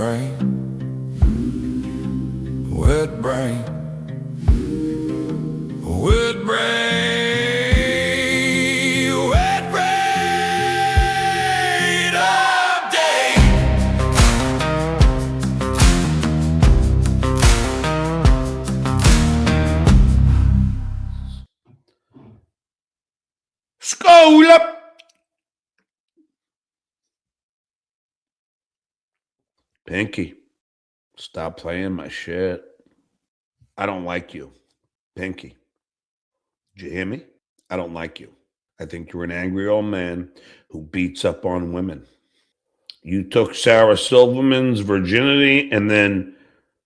brain, wet brain, wet brain, wet brain update. Scarlett. Pinky, stop playing my shit. I don't like you. Pinky, did you hear me? I don't like you. I think you're an angry old man who beats up on women. You took Sarah Silverman's virginity and then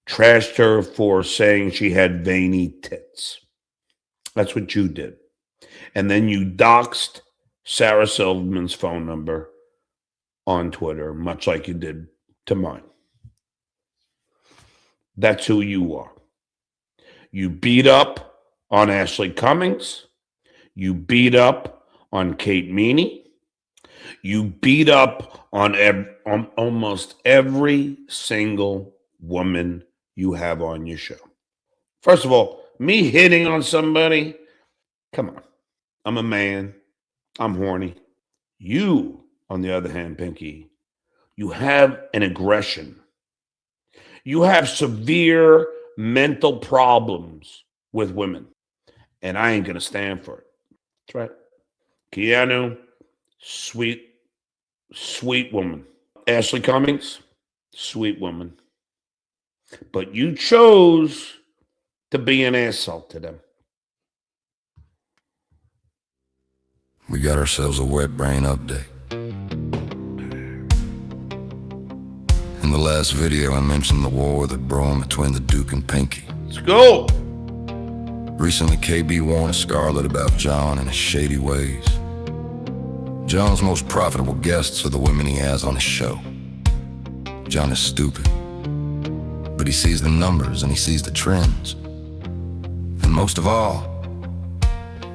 trashed her for saying she had veiny tits. That's what you did. And then you doxed Sarah Silverman's phone number on Twitter, much like you did to mine. That's who you are. You beat up on Ashley Cummings. You beat up on Kate Meany. You beat up on almost every single woman you have on your show. First of all, me hitting on somebody, come on. I'm a man. I'm horny. You, on the other hand, Pinky, you have an aggression. You have severe mental problems with women, and I ain't going to stand for it. That's right. Keanu, sweet woman. Ashley Cummings, sweet woman. But you chose to be an asshole to them. We got ourselves a wet brain update. In the last video, I mentioned the war that brewing between the Duke and Pinky. Let's go. Recently, KB warned Scarlett about John and his shady ways. John's most profitable guests are the women he has on his show. John is stupid, but he sees the numbers and he sees the trends. And most of all,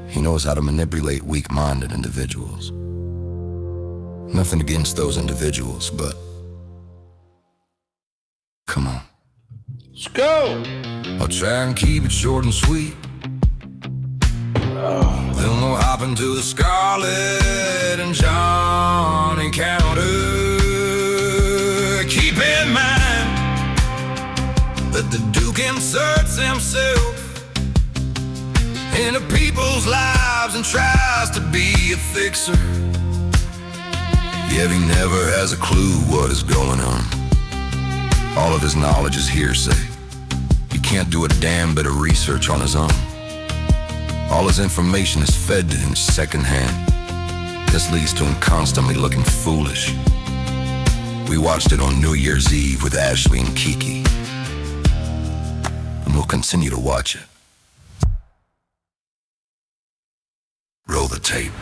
he knows how to manipulate weak-minded individuals. Nothing against those individuals, but come on. Let's go. I'll try and keep it short and sweet. They'll know hopping to the Scarlett and John encounter. Keep in mind that the Duke inserts himself into people's lives and tries to be a fixer. Yet he never has a clue what is going on. All of his knowledge is hearsay. He can't do a damn bit of research on his own. All his information is fed to him secondhand. This leads to him constantly looking foolish. We watched it on New Year's Eve with Ashley and Kiki. And we'll continue to watch it. Roll the tape.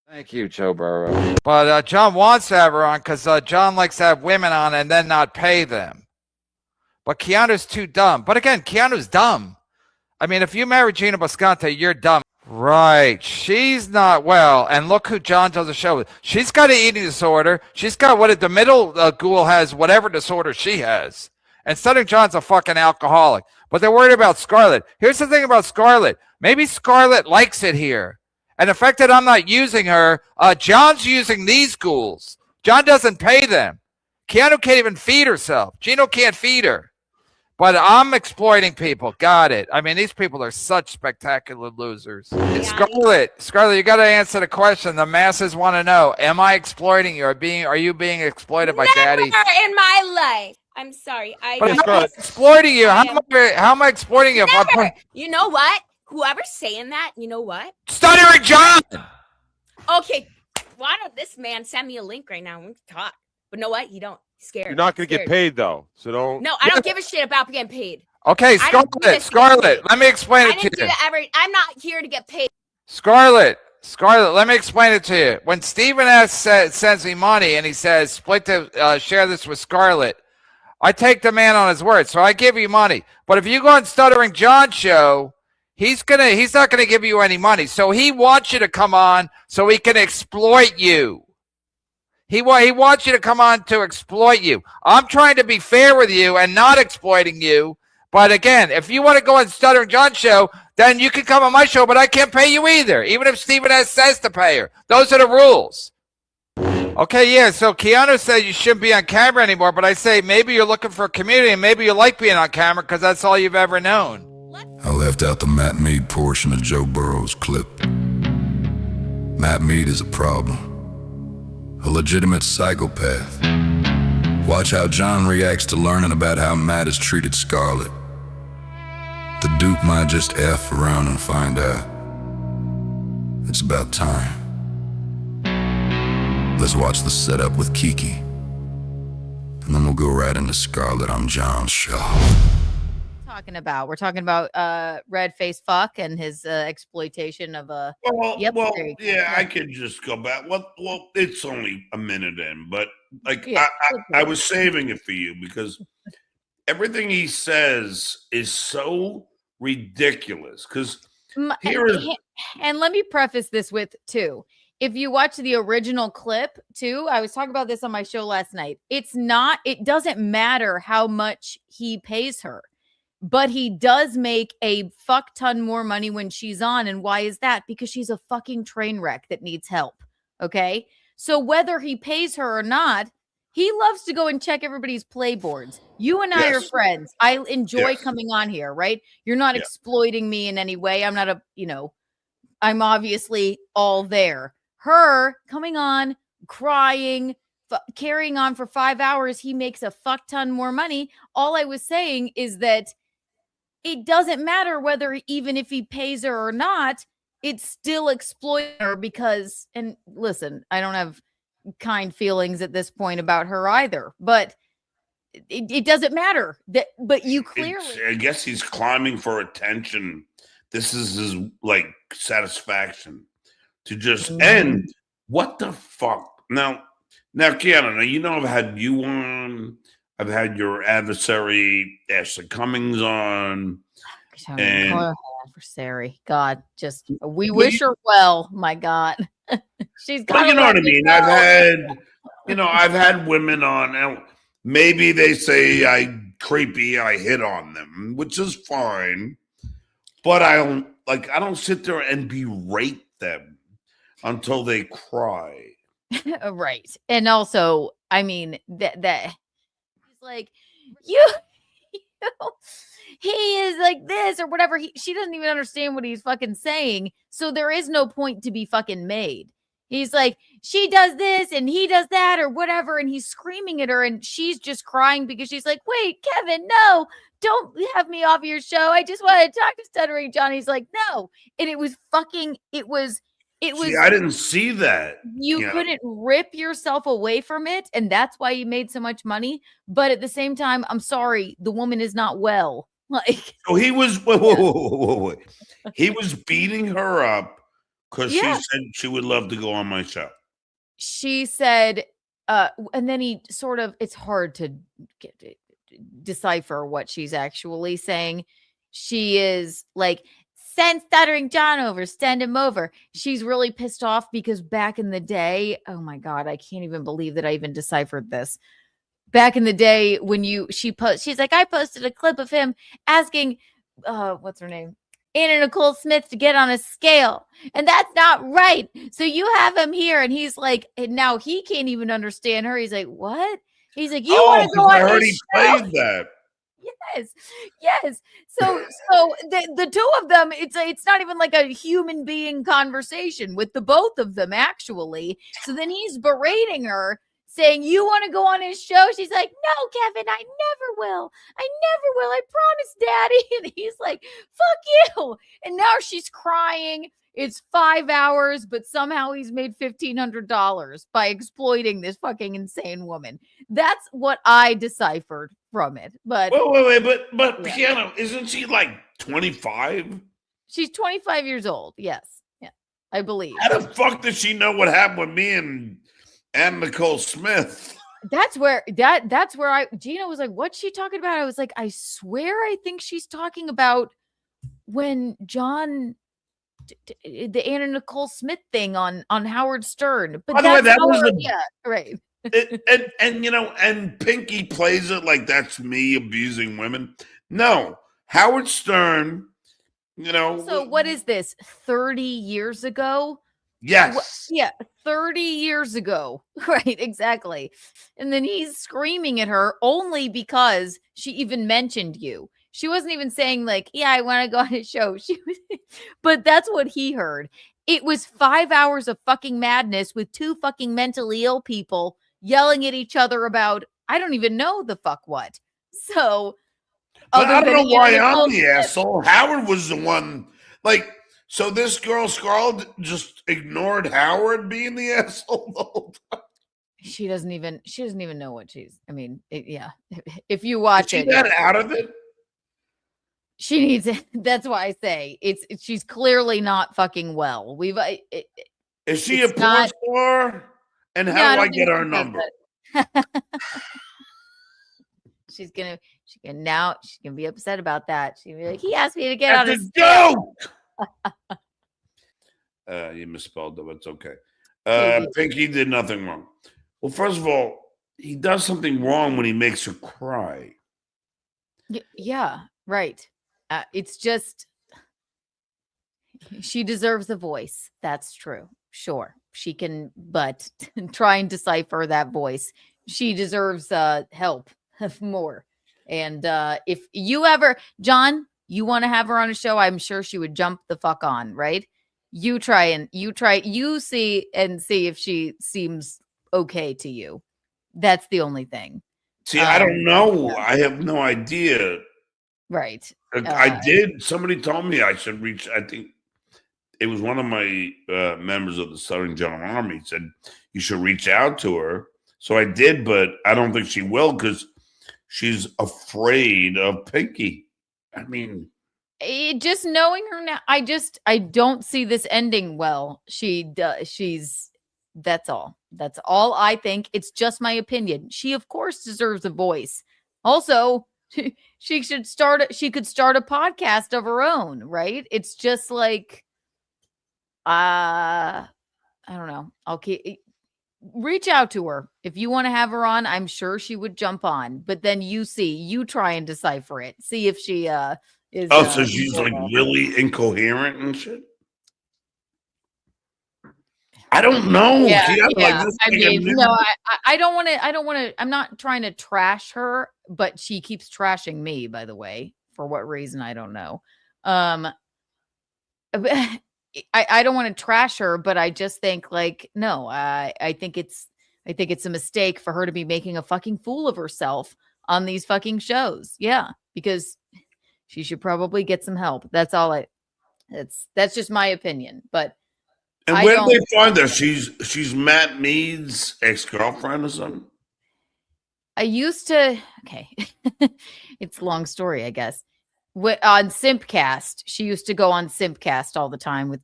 Thank you, Joe Burrow. But John wants to have her on because John likes to have women on and then not pay them. But Keanu's too dumb. But again, Keanu's dumb. I mean, if you marry Gina Boscante, you're dumb. Right. She's not well. And look who John does the show with. She's got an eating disorder. She's got what the middle ghoul has, whatever disorder she has. And Southern John's a fucking alcoholic. But they're worried about Scarlett. Here's the thing about Scarlett. Maybe Scarlett likes it here. And the fact that I'm not using her, John's using these ghouls. John doesn't pay them. Keanu can't even feed herself. Gino can't feed her. But I'm exploiting people. Got it. I mean, these people are such spectacular losers. Yeah. Scarlett, you got to answer the question. The masses want to know: am I exploiting you? Are you being exploited by Daddy? Never in my life. I'm sorry. But I'm exploiting you. How am I exploiting you? You know what? Whoever's saying that, you know what? Stuttering John! Okay, why don't this man send me a link right now and we can talk? But know what? You don't. He's scared. You're not going to get paid, though, so don't. No, I don't give a shit about getting paid. Okay, Scarlett, let me explain it to you. I'm not here to get paid. Scarlett, let me explain it to you. When Steven S. sends me money and he says, share this with Scarlett, I take the man on his word, so I give you money. But if you go on Stuttering John's show, he's not gonna give you any money. So he wants you to come on so he can exploit you. He wants you to come on to exploit you. I'm trying to be fair with you and not exploiting you. But again, if you want to go on Stuttering John's show, then you can come on my show, but I can't pay you either, even if Stephen S. says to pay her. Those are the rules. Okay, yeah, so Keanu said you shouldn't be on camera anymore, but I say maybe you're looking for a community and maybe you like being on camera because that's all you've ever known. I left out the Matt Mead portion of Joe Burrow's clip. Matt Mead is a problem. A legitimate psychopath. Watch how John reacts to learning about how Matt has treated Scarlett. The Duke might just F around and find out. It's about time. Let's watch the setup with Kiki. And then we'll go right into Scarlett on John's show. We're talking about red face fuck and his exploitation of a I could just go back. Well, it's only a minute in, but like I was saving it for you because everything he says is so ridiculous. Because and let me preface this with too. If you watch the original clip too, I was talking about this on my show last night. It doesn't matter how much he pays her. But he does make a fuck ton more money when she's on. And why is that? Because she's a fucking train wreck that needs help. Okay. So whether he pays her or not, he loves to go and check everybody's playboards. You and I are friends. I enjoy coming on here, right? You're not exploiting me in any way. I'm not I'm obviously all there. Her coming on, crying, carrying on for 5 hours, he makes a fuck ton more money. All I was saying is that it doesn't matter whether even if he pays her or not, it's still exploiting her because, and listen, I don't have kind feelings at this point about her either, but it doesn't matter. But you clearly, I guess he's climbing for attention. This is his satisfaction to just end. What the fuck? Now, Keanu, you know I've had you on. I've had your adversary, Ashley Cummings, on. Adversary. God, we wish her well. My God. She's got. But you know what I mean? I've had women on. Now, maybe they say I hit on them, which is fine. But I don't sit there and berate them until they cry. Right. And also, I mean, that like he is like this or whatever. She doesn't even understand what he's fucking saying. So there is no point to be fucking made. He's like, she does this and he does that or whatever. And he's screaming at her and she's just crying because she's like, wait, Kevin, no, don't have me off your show. I just want to talk to Stuttering John. He's like, no. And it was. See, I didn't see that. You couldn't rip yourself away from it. And that's why you made so much money. But at the same time, I'm sorry, the woman is not well. Like, so he was, wait. He was beating her up because she said she would love to go on my show. She said, and then he sort of, it's hard to decipher what she's actually saying. She is like, send Stuttering John over, send him over. She's really pissed off because back in the day, oh my God, I can't even believe that I even deciphered this. Back in the day when she's like, I posted a clip of him asking, what's her name? Anna Nicole Smith to get on a scale. And that's not right. So you have him here. And he's like, and now he can't even understand her. He's like, what? He's like, you want to go on I his already show? played that. Yes. So the two of them, it's not even like a human being conversation with the both of them, actually. So then he's berating her, saying, you want to go on his show? She's like, no, Kevin, I never will. I promise, Daddy. And he's like, fuck you. And now she's crying. It's 5 hours, but somehow he's made $1,500 by exploiting this fucking insane woman. That's what I deciphered from it. But wait, but Piano, isn't she like 25? She's 25 years old. Yes. Yeah, I believe. How the fuck does she know what happened with me and Nicole Smith? that's where Gina was like, what's she talking about? I was like, I swear I think she's talking about when John the Anna Nicole Smith thing on Howard Stern. But By the way, that was right. and Pinky plays it like that's me abusing women. No, Howard Stern, So what is this? 30 years ago? Yes. Yeah, 30 years ago. Right, exactly. And then he's screaming at her only because she even mentioned you. She wasn't even saying like, yeah, I want to go on a show. But that's what he heard. It was 5 hours of fucking madness with two fucking mentally ill people yelling at each other about, I don't even know the fuck what. So, but I don't know why I'm the asshole. Howard was the one, so this girl, Scarlett, just ignored Howard being the asshole the whole time. She doesn't even know what she's, yeah. If you watch she got out of it. She needs it. That's why I say she's clearly not fucking well. Is she a porn star? And how do I get her number? She's gonna be upset about that. She'll be like, he asked me to get on a joke. You misspelled it, but it's okay. Pinky did nothing wrong. Well, first of all, he does something wrong when he makes her cry. Yeah, right. It's just she deserves a voice. That's true. Sure, she can, but try and decipher that voice. She deserves help more. And if you ever, John, you want to have her on a show, I'm sure she would jump the fuck on, right? You see if she seems okay to you. That's the only thing. See, I don't know. Yeah. I have no idea. Right. I did. Somebody told me I should reach. I think it was one of my members of the Southern General Army said you should reach out to her. So I did, but I don't think she will because she's afraid of Pinky. I mean, just knowing her now, I don't see this ending well. That's all. That's all I think. It's just my opinion. She of course deserves a voice. Also, she could start a podcast of her own, right? It's just like, I don't know. Reach out to her. If you want to have her on, I'm sure she would jump on, but then you try and decipher it. See if she, is. Oh, so she's like really incoherent and shit. I don't know. Yeah, I don't want to. I'm not trying to trash her, but she keeps trashing me. By the way, for what reason I don't know. I don't want to trash her, but I just think no. I think it's a mistake for her to be making a fucking fool of herself on these fucking shows. Yeah, because she should probably get some help. That's all. That's just my opinion, but. And where did they find her? She's Matt Mead's ex-girlfriend or something? I used to, okay. It's a long story, I guess. On Simpcast, she used to go on Simpcast all the time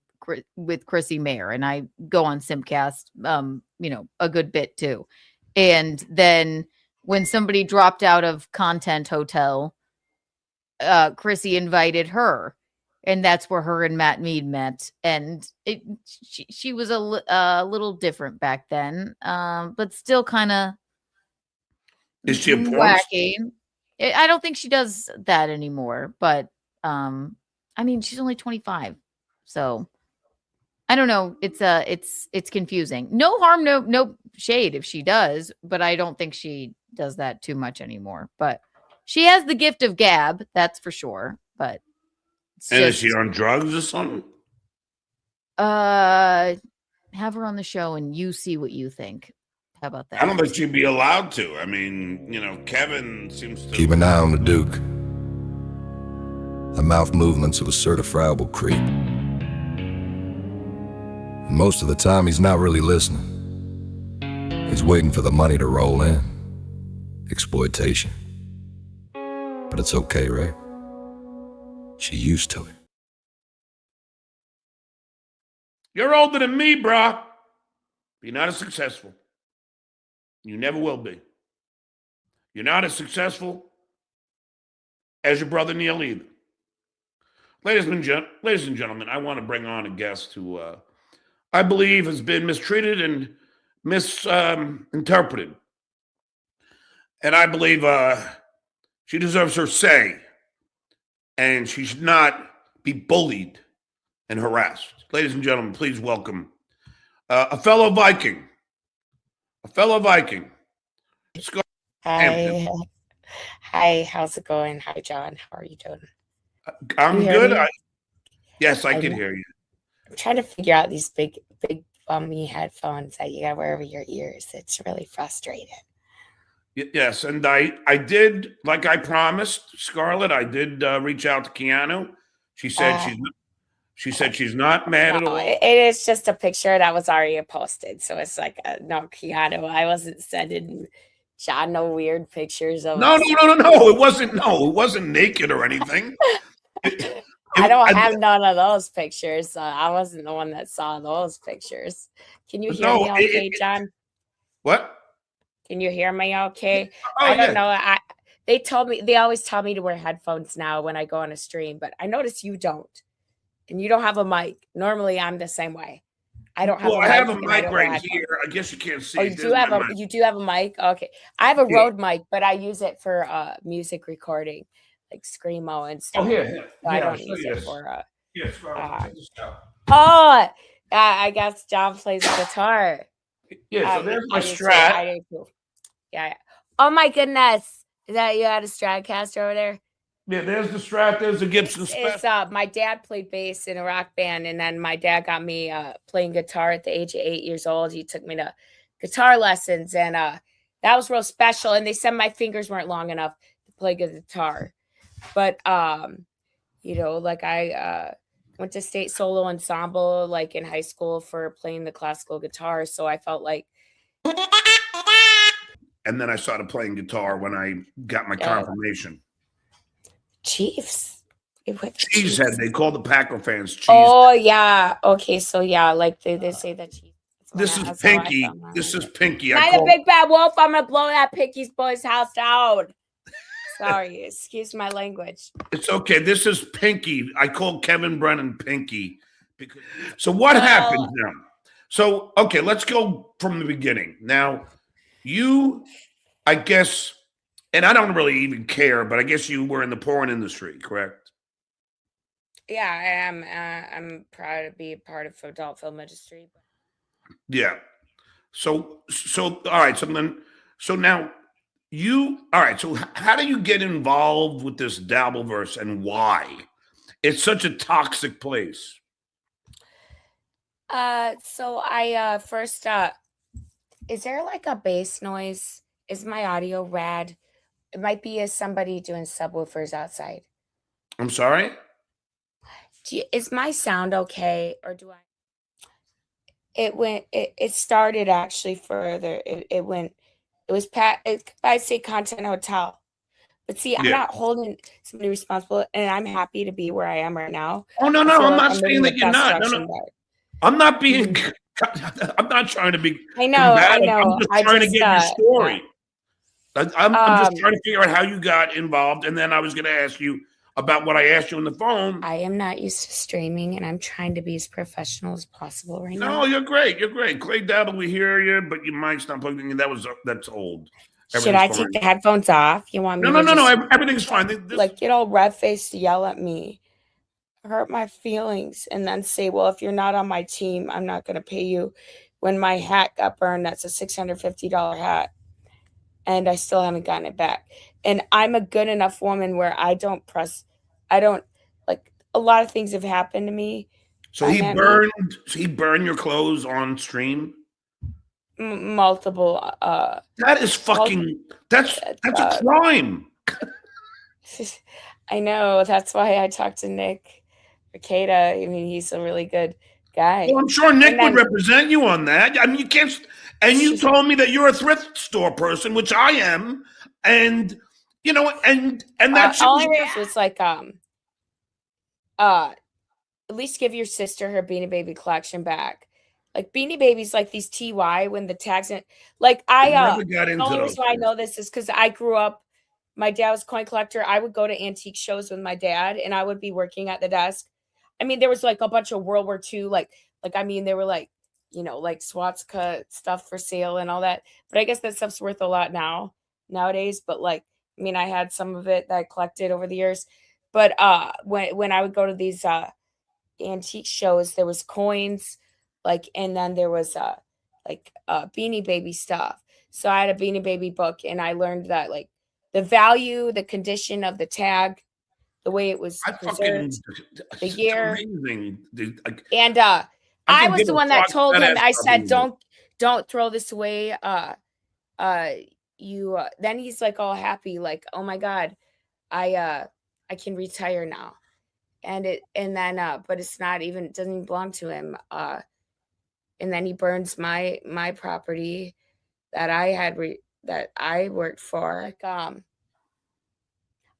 with Chrissy Mayer, and I go on Simpcast, a good bit too. And then when somebody dropped out of Content Hotel, Chrissy invited her. And that's where her and Matt Mead met. And she was a little different back then, but still kind of is she a wacky. I don't think she does that anymore. But she's only 25, so I don't know. It's confusing. No harm, no shade if she does, but I don't think she does that too much anymore. But she has the gift of gab, that's for sure. But. And is she on drugs or something? Have her on the show and you see what you think. How about that? I don't think she'd be allowed to. I mean, Kevin seems to keep an eye on the Duke. The mouth movements of a certifiable creep. And most of the time, he's not really listening. He's waiting for the money to roll in. Exploitation. But it's okay, right? She used to it. You're older than me, brah. You're not as successful. You never will be. You're not as successful as your brother Neil either. Ladies and gentlemen, I want to bring on a guest who I believe has been mistreated and misinterpreted. And I believe she deserves her say. And she should not be bullied and harassed. Ladies and gentlemen, please welcome a fellow Viking. Scarlett. Hi. Hi, how's it going? Hi, John. How are you doing? I'm You hear good. me? Yes, I can hear you. I'm trying to figure out these big bummy headphones that you gotta wear over your ears. It's really frustrating. Yes, and I did, like I promised, Scarlett. I did reach out to Keanu. She said she's not mad at No, all. it is just a picture that was already posted. So it's like, no, Keanu, I wasn't sending John no weird pictures of No. us. It wasn't naked or anything. I don't have none of those pictures. I wasn't the one that saw those pictures. Can you hear me okay, John? What? Can you hear me okay? Oh, I don't yeah. know. They always tell me to wear headphones now when I go on a stream, but I notice you don't. And you don't have a mic. Normally I'm the same way. I don't have a mic. I have a and I mic don't wear right headphones. here. I guess you can't see. Oh, it. you There's do have a mic? Okay. I have a Yeah. Rode mic, but I use it for music recording, like Screamo and stuff. Oh, here. So I Yeah, don't so use it for Yes, Scarlett, check this out. oh, I guess John plays the guitar. Yeah, so there's my I do too. Strat. I do too. Yeah. Oh my goodness. Is that you had a Stratocaster over there? Yeah, there's the Strat. There's the Gibson Special. It's my dad played bass in a rock band, and then my dad got me playing guitar at the age of 8 years old. He took me to guitar lessons, and that was real special. And they said my fingers weren't long enough to play guitar, but like I went to state solo ensemble like in high school for playing the classical guitar, so I felt like. And then I started playing guitar when I got my confirmation. Chiefs. Cheesehead. They call the Packer fans cheese. Oh yeah. Okay. So yeah, like they say that cheese. This is Pinky. This is Pinky. Not a big bad wolf. I'm gonna blow that Pinky's boy's house down. Sorry, excuse my language. It's okay. This is Pinky. I call Kevin Brennan Pinky. So what happens now? So, okay, let's go from the beginning. Now, you, I guess, and I don't really even care, but I guess you were in the porn industry, correct? Yeah, I am. I'm proud to be a part of adult film industry. Yeah. So all right. So now all right. So how do you get involved with this dabbleverse and why? It's such a toxic place. So I first is there like a bass noise? Is my audio rad? It might be as somebody doing subwoofers outside. I'm sorry? Is my sound okay, or do I? It started actually further. It was I say Content Hotel. But see, I'm not holding somebody responsible, and I'm happy to be where I am right now. Oh, no, I'm not saying that you're not. No. I'm not being, I'm not trying to be. I know. I'm just trying to get your story. Yeah. I'm just trying to figure out how you got involved, and then I was going to ask you about what I asked you on the phone. I am not used to streaming, and I'm trying to be as professional as possible right now. No, you're great. Clay Dabble, we hear you, but your mic's not plugged in. That's old. Should I take the headphones off? You want me? No. Everything's fine. Get all red faced to yell at me, hurt my feelings, and then say, "Well, if you're not on my team, I'm not going to pay you." When my hat got burned, that's a $650 hat, and I still haven't gotten it back. And I'm a good enough woman where I don't like. A lot of things have happened to me. So he burned your clothes on stream. Multiple. That is fucking. That's a crime. I know. That's why I talked to Nick Ricada. I mean, he's a really good guy. Well, I'm sure Nick would represent you on that. I mean, you can't. And you told me that you're a thrift store person, which I am, and and that's all it was like. At least give your sister her Beanie Baby collection back. Like Beanie Babies, like these TY when the tags in. Like I never got the into only those reason why I things. know this is because I grew up. My dad was a coin collector. I would go to antique shows with my dad, and I would be working at the desk. I mean, there was like a bunch of World War II, like I mean, they were like, you know, like Swastika stuff for sale and all that. But I guess that stuff's worth a lot nowadays. But like, I mean, I had some of it that I collected over the years. But when I would go to these antique shows, there was coins, like, and then there was Beanie Baby stuff. So I had a Beanie Baby book, and I learned that like the value, the condition of the tag, the way it was preserved, the year. Amazing. Dude, and I was the one that told him. I said, "Don't throw this away." Then he's like all happy, like, "Oh my god, I can retire now." But it's not even, it doesn't even belong to him. And then he burns my property that I had that I worked for. Like,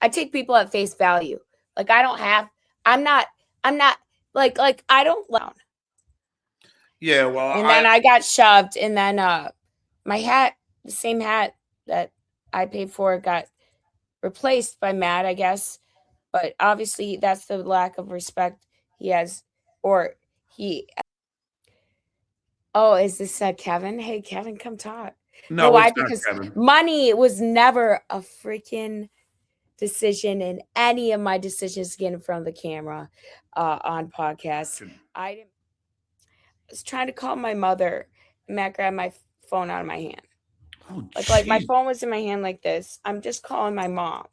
I take people at face value. Like I'm not like I don't loan. Yeah, well, and then I got shoved, and then my hat, the same hat that I paid for, got replaced by Matt, I guess. But obviously that's the lack of respect he has, or he. Oh, is this Kevin? Hey, Kevin, come talk. no, why? it's not Because Kevin. money was never a freaking decision in any of my decisions to get in front of the camera on podcasts. I was trying to call my mother, and Matt grabbed my phone out of my hand. Oh, like my phone was in my hand like this. I'm just calling my mom,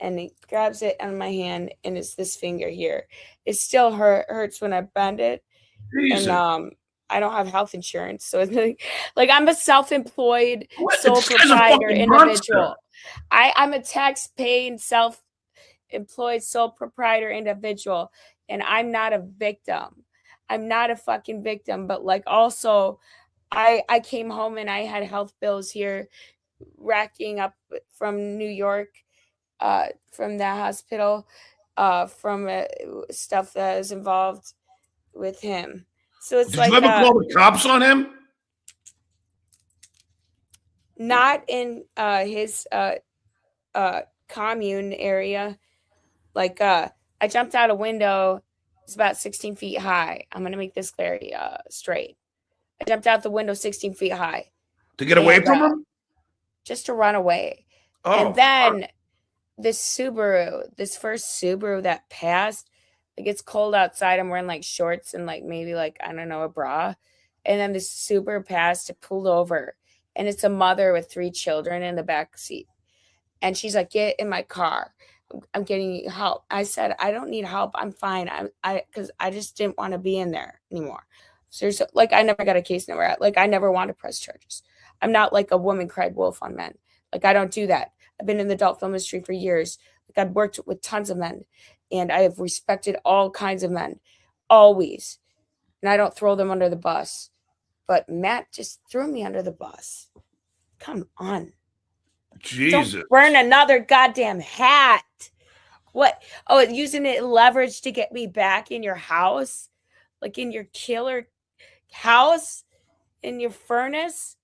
and he grabs it out of my hand, and it's this finger here. It still hurts when I bend it. Jesus. And I don't have health insurance, so it's like I'm a self-employed sole proprietor individual. I'm a tax-paying self-employed sole proprietor individual, and I'm not a victim. I'm not a fucking victim, but like also I came home and I had health bills here racking up from New York, from the hospital, from stuff that is involved with him. So it's Did you ever call the cops on him? Not in his commune area. Like I jumped out a window. It's about 16 feet high. I'm gonna make this very straight. I jumped out the window 16 feet high. To get away from him? Just to run away. Oh, and then this first Subaru that passed, like it's cold outside. I'm wearing like shorts and like maybe like, I don't know, a bra. And then this Subaru passed, it pulled over. And it's a mother with 3 children in the back seat. And she's like, "Get in my car. I'm getting help." I said, "I don't need help. I'm fine." Because I just didn't want to be in there anymore. Seriously, like I never got a case number at. Like I never want to press charges. I'm not like a woman cried wolf on men. Like I don't do that. I've been in the adult film industry for years. Like I've worked with tons of men, and I have respected all kinds of men, always. And I don't throw them under the bus. But Matt just threw me under the bus. Come on. Jesus. Don't burn another goddamn hat. What? Oh, using it leverage to get me back in your house? Like in your killer house? In your furnace?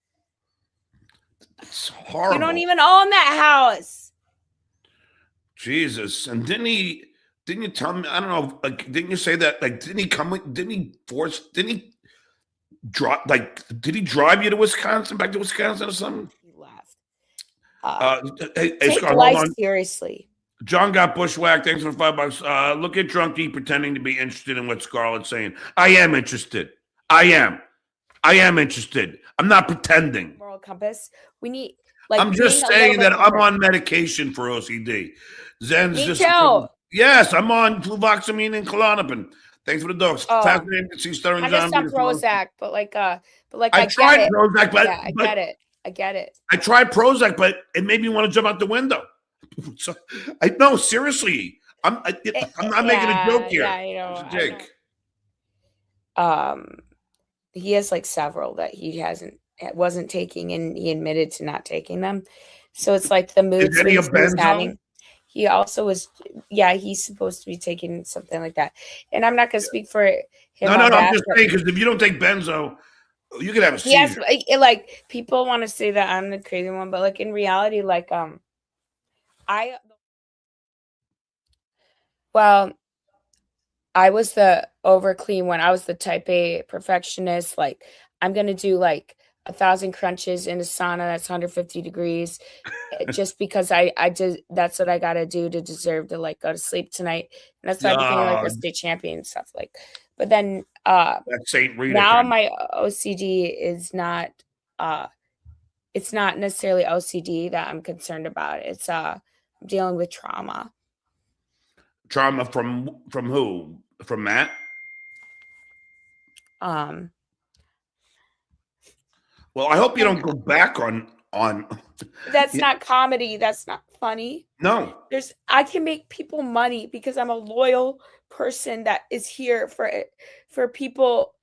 It's horrible. You don't even own that house. Jesus. And didn't you tell me, I don't know, like, didn't you say that, like, didn't he did he drive you to Wisconsin, back to Wisconsin or something? He left. Hey, Take Scar, life hold on. seriously. John got bushwhacked. Thanks for $5. Look at Drunky pretending to be interested in what Scarlett's saying. I am interested. I am interested. I'm not pretending. Moral compass. We need, like, I'm just saying that I'm on medication for OCD. Zen's Me just too. Yes, I'm on fluvoxamine and Klonopin. Thanks for the dogs. Fascinating to see Stuttering I John. just stopped Prozac, but I tried Prozac, but I get it. I tried Prozac, but it made me want to jump out the window. So, no, seriously, I'm not making a joke here. Yeah, it's a dig. He has like several that he wasn't taking, and he admitted to not taking them. So it's like the mood swings he was having. he also was, yeah, he's supposed to be taking something like that. And I'm not going to speak for him. No, on I'm that, just but saying, because if you don't take benzo, you could have a he has, seizure. like, people want to say that I'm the crazy one, but like in reality, like, well, I was the over clean one. I was the type A perfectionist. Like, I'm going to do like 1,000 crunches in a sauna that's 150 degrees just because I just, that's what I got to do to deserve to like go to sleep tonight. And that's why I became like a state champion and stuff like, but then, That's St. Rita. now my OCD is not, it's not necessarily OCD that I'm concerned about. It's, I'm dealing with trauma. Trauma from who? From Matt? Well, I hope you don't go back on. That's not comedy. That's not funny. No. I can make people money because I'm a loyal person that is here for people,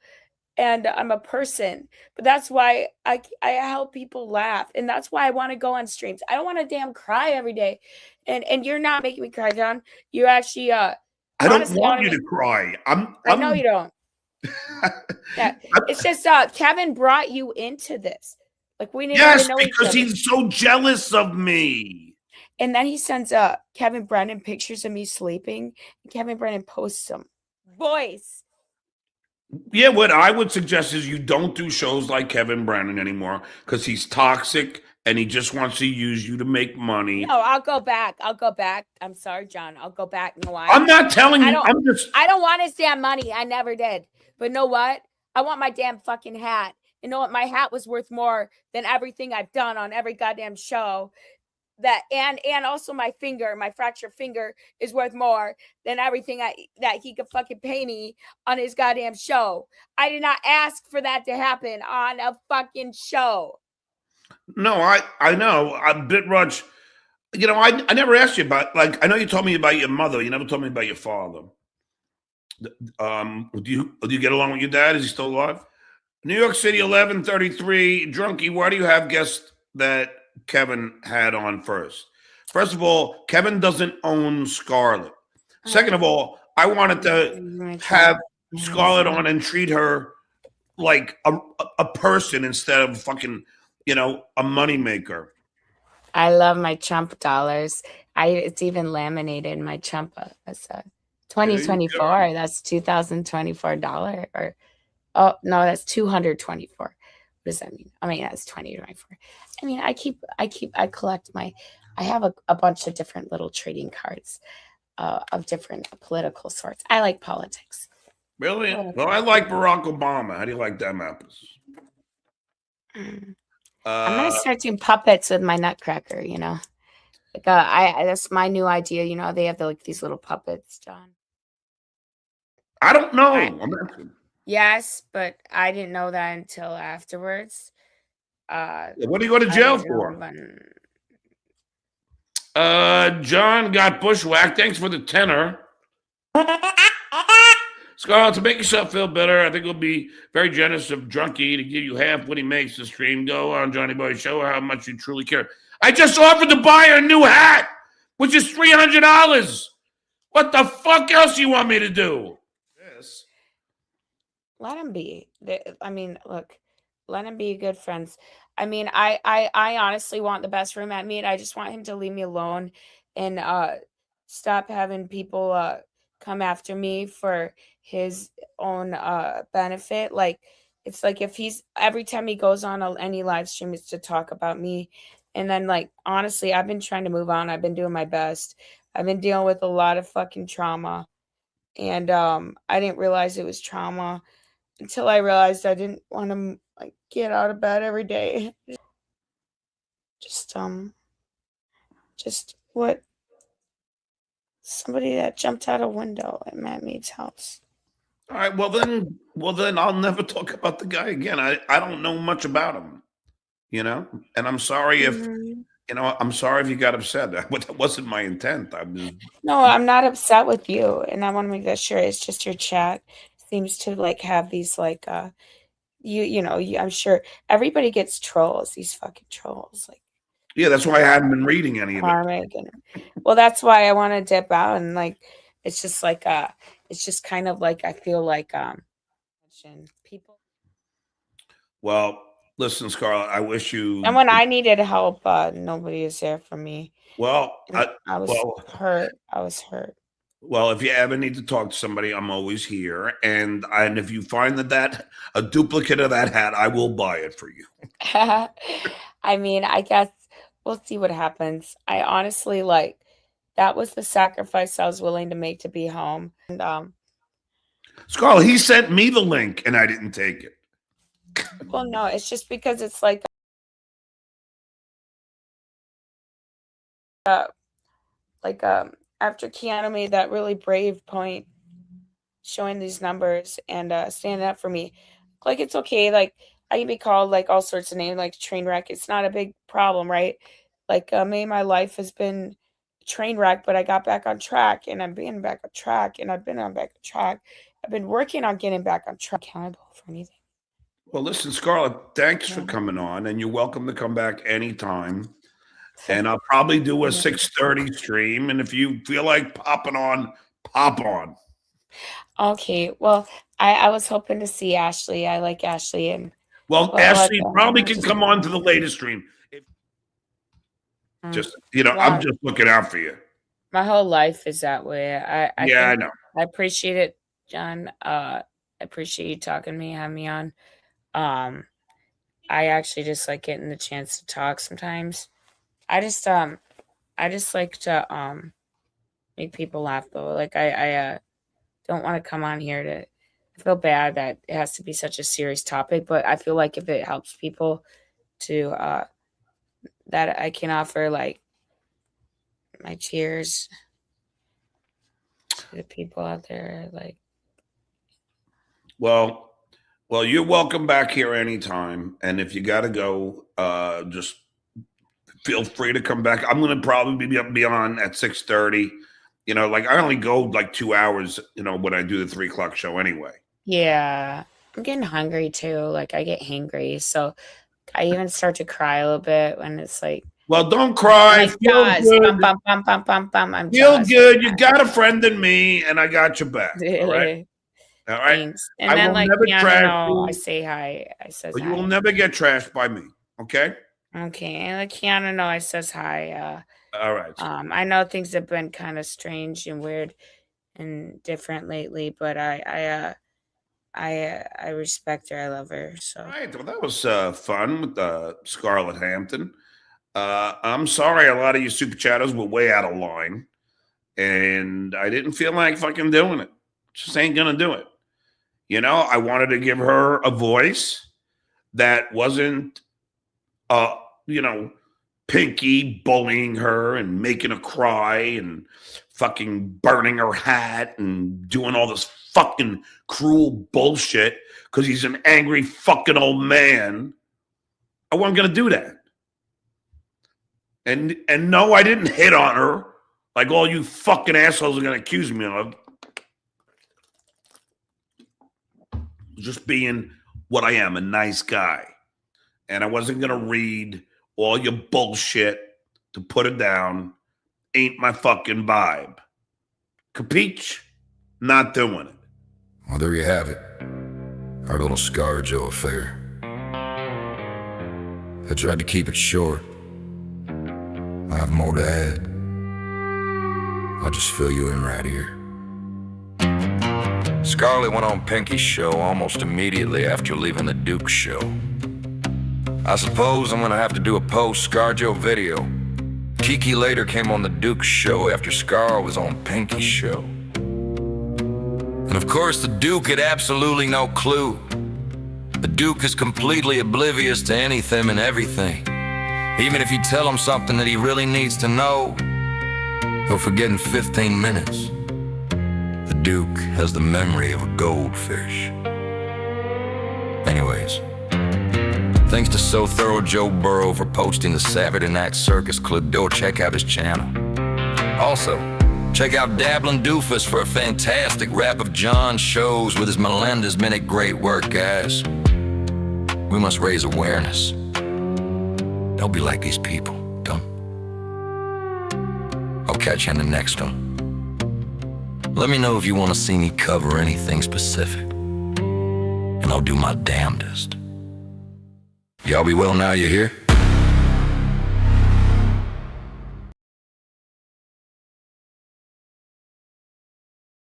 and I'm a person. But that's why I help people laugh, and that's why I want to go on streams. I don't want to damn cry every day, and you're not making me cry, John. You're actually I don't want you to cry. I know you don't. Yeah, it's just Kevin brought you into this. Like, we didn't even know because each other. he's so jealous of me. And then he sends Kevin Brennan pictures of me sleeping. And Kevin Brennan posts them. Boys. Yeah, what I would suggest is you don't do shows like Kevin Brennan anymore because he's toxic and he just wants to use you to make money. No, I'll go back. I'm sorry, John. I'll go back. No, I'm not telling you. I don't want his damn money. I never did. But know what? I want my damn fucking hat. You know what? My hat was worth more than everything I've done on every goddamn show. That and also my fractured finger is worth more than everything that he could fucking pay me on his goddamn show. I did not ask for that to happen on a fucking show. No, I know. I'm BitRush. You know, I never asked you about, like, I know you told me about your mother. You never told me about your father. Do you get along with your dad? Is he still alive? New York City, 1133. Drunky, why do you have guests that Kevin had on first? First of all, Kevin doesn't own Scarlett. Second of all, I wanted to have Scarlett on and treat her like a person instead of fucking, a moneymaker. I love my Trump dollars. It's even laminated in my Trump. That's 2024. That's $2024 or. Oh, no, that's 224. What does that mean? I mean, that's 2024. I mean, I collect I have a bunch of different little trading cards of different political sorts. I like politics. Really? Well, I like Barack Obama. How do you like them apples? I'm going to start doing puppets with my Nutcracker, Like, that's my new idea. They have these little puppets, John. I don't know. I'm asking. Yes, but I didn't know that until afterwards. What do you go to jail for? John got bushwhacked. Thanks for the tenor. Scarlett, to make yourself feel better, I think it'll be very generous of Drunky to give you half what he makes the stream. Go on Johnny Boy, show her how much you truly care. I just offered to buy her a new hat, which is $300. What the fuck else you want me to do? Yes. Let him be. I mean, look, let him be good friends. I mean, I honestly want the best for him at me, and I just want him to leave me alone and stop having people come after me for his own benefit. Like, it's like if every time he goes on any live stream, it's to talk about me. And then, like, honestly, I've been trying to move on. I've been doing my best. I've been dealing with a lot of fucking trauma. And I didn't realize it was trauma until I realized I didn't want to get out of bed every day. Just what? Somebody that jumped out a window at Matt Mead's house. All right. Well then I'll never talk about the guy again. I don't know much about him, and I'm sorry if, I'm sorry if you got upset. That wasn't my intent. No, I'm not upset with you. And I want to make that sure. It's just your chat seems to have these I'm sure everybody gets trolls, these fucking trolls. Like, Yeah, that's why I hadn't been reading any of it. karmic. And, well, that's why I want to dip out. And like, it's just like, it's just kind of like, I feel like, people. Well, listen, Scarlett, I wish you. And when I needed help, nobody is there for me. Well, I was hurt. I was hurt. Well, if you ever need to talk to somebody, I'm always here. And if you find that a duplicate of that hat, I will buy it for you. I mean, I guess we'll see what happens. I honestly like that was the sacrifice I was willing to make to be home. And Scarlett, he sent me the link and I didn't take it. well, no, it's just because it's like after Keanu made that really brave point showing these numbers and standing up for me, like it's okay, like I can be called like all sorts of names, like train wreck. It's not a big problem, right? Like maybe my life has been a train wreck, but I got back on track, and I'm being back on track, and I've been on back on track. I've been working on getting back on track. Accountable for anything. Well, listen, Scarlett, thanks for coming on, and you're welcome to come back anytime. And I'll probably do a 6:30 stream, and if you feel like popping on, pop on. Okay, well, I was hoping to see Ashley. I like Ashley, and well, Ashley probably can come on to the latest stream. Just I'm just looking out for you. My whole life is that way. I know. I appreciate it, John. I appreciate you talking to me, having me on. I actually just like getting the chance to talk sometimes. I just like to make people laugh though. Like I don't want to come on here to. I feel bad that it has to be such a serious topic, but I feel like if it helps people to that I can offer like my cheers to the people out there, like. Well, you're welcome back here anytime, and if you got to go, just feel free to come back. I'm going to probably be on at 6:30. Like I only go like 2 hours. When I do the 3 o'clock show anyway. Yeah, I'm getting hungry too. Like I get hangry, so I even start to cry a little bit when it's like. Well, don't cry. Feel good. I'm Feel good. You got a friend in me, and I got your back. All right. All right. Thanks. And then like Keanu, I say hi. I says but hi. You will never get trashed by me. Okay. Okay. And like Keanu, I says hi. All right. I know things have been kind of strange and weird and different lately, but I respect her. I love her. So. All right. Well, that was fun with Scarlett Hampton. I'm sorry, a lot of you super chatters were way out of line, and I didn't feel like fucking doing it. Just ain't gonna do it. I wanted to give her a voice that wasn't, Pinky bullying her and making her cry and fucking burning her hat and doing all this fucking cruel bullshit because he's an angry fucking old man. I wasn't gonna do that. And no, I didn't hit on her like all you fucking assholes are going to accuse me of. Just being what I am, a nice guy. And I wasn't going to read all your bullshit to put it down. Ain't my fucking vibe. Capiche? Not doing it. Well, there you have it. Our little ScarJo affair. I tried to keep it short. I have more to add. I'll just fill you in right here. Scarlett went on Pinky's show almost immediately after leaving the Duke show. I suppose I'm gonna have to do a post-ScarJo video. Kiki later came on the Duke show after Scar was on Pinky's show. And of course, the Duke had absolutely no clue. The Duke is completely oblivious to anything and everything. Even if you tell him something that he really needs to know, he'll forget in 15 minutes. The Duke has the memory of a goldfish. Anyways, thanks to So Thorough Joe Burrow for posting the Saturday Night Circus clip. Go check out his channel. Also, check out Dabblin' Doofus for a fantastic wrap of John's shows with his Melendez Minute. Great work, guys. We must raise awareness. Don't be like these people. Don't catch you in the next one. Let me know if you want to see me cover anything specific, and I'll do my damnedest. Y'all be well now, you hear?